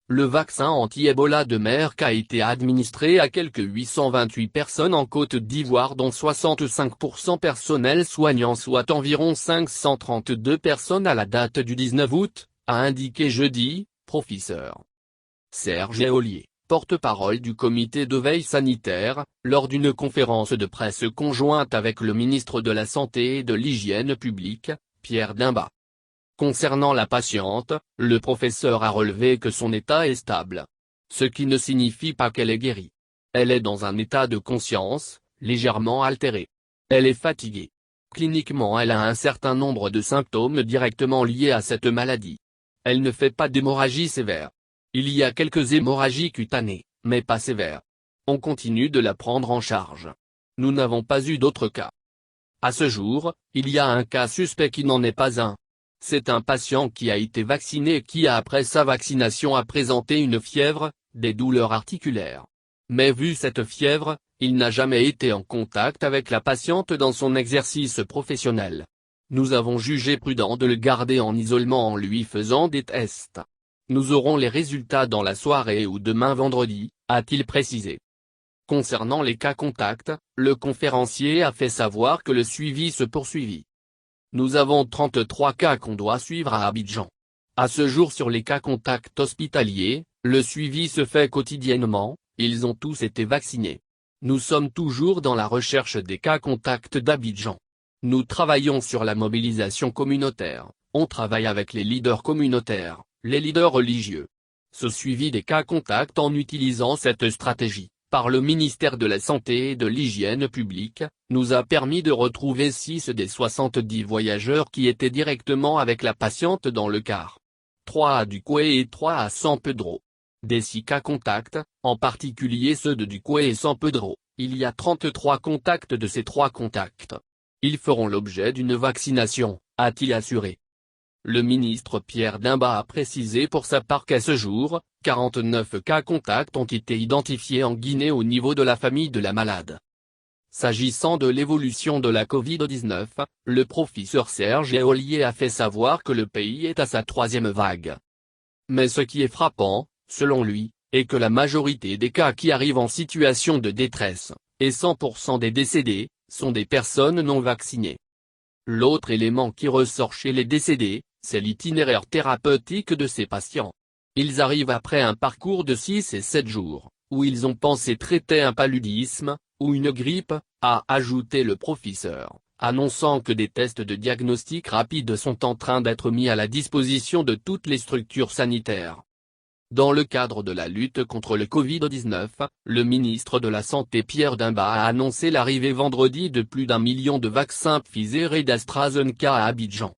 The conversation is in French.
Le vaccin anti-Ebola de Merck a été administré à quelques 828 personnes en Côte d'Ivoire dont 65% personnel soignant soit environ 532 personnes à la date du 19 août, a indiqué jeudi, Professeur Serge Ollier, porte-parole du comité de veille sanitaire, lors d'une conférence de presse conjointe avec le ministre de la Santé et de l'Hygiène publique, Pierre Dimba. Concernant la patiente, le professeur a relevé que son état est stable. Ce qui ne signifie pas qu'elle est guérie. Elle est dans un état de conscience, légèrement altéré. Elle est fatiguée. Cliniquement elle a un certain nombre de symptômes directement liés à cette maladie. Elle ne fait pas d'hémorragie sévère. Il y a quelques hémorragies cutanées, mais pas sévères. On continue de la prendre en charge. Nous n'avons pas eu d'autres cas. À ce jour, il y a un cas suspect qui n'en est pas un. C'est un patient qui a été vacciné et qui après sa vaccination a présenté une fièvre, des douleurs articulaires. Mais vu cette fièvre, il n'a jamais été en contact avec la patiente dans son exercice professionnel. Nous avons jugé prudent de le garder en isolement en lui faisant des tests. Nous aurons les résultats dans la soirée ou demain vendredi, a-t-il précisé. Concernant les cas contacts, le conférencier a fait savoir que le suivi se poursuivit. Nous avons 33 cas qu'on doit suivre à Abidjan. À ce jour sur les cas contacts hospitaliers, le suivi se fait quotidiennement, ils ont tous été vaccinés. Nous sommes toujours dans la recherche des cas contacts d'Abidjan. Nous travaillons sur la mobilisation communautaire, on travaille avec les leaders communautaires, les leaders religieux. Ce suivi des cas contacts en utilisant cette stratégie, par le ministère de la Santé et de l'Hygiène publique, nous a permis de retrouver 6 des 70 voyageurs qui étaient directement avec la patiente dans le car. 3 à Duquay et 3 à San Pedro. Des 6 cas contacts, en particulier ceux de Duquay et San Pedro, il y a 33 contacts de ces 3 contacts. Ils feront l'objet d'une vaccination, a-t-il assuré. Le ministre Pierre Dimba a précisé pour sa part qu'à ce jour, 49 cas contacts ont été identifiés en Guinée au niveau de la famille de la malade. S'agissant de l'évolution de la Covid-19, le professeur Serge Ollier a fait savoir que le pays est à sa 3e vague. Mais ce qui est frappant, selon lui, est que la majorité des cas qui arrivent en situation de détresse, et 100% des décédés, sont des personnes non vaccinées. L'autre élément qui ressort chez les décédés, c'est l'itinéraire thérapeutique de ces patients. Ils arrivent après un parcours de 6 et 7 jours, où ils ont pensé traiter un paludisme, ou une grippe, a ajouté le professeur, annonçant que des tests de diagnostic rapide sont en train d'être mis à la disposition de toutes les structures sanitaires. Dans le cadre de la lutte contre le Covid-19, le ministre de la Santé Pierre Dimba a annoncé l'arrivée vendredi de plus d'1 million de vaccins Pfizer et d'AstraZeneca à Abidjan.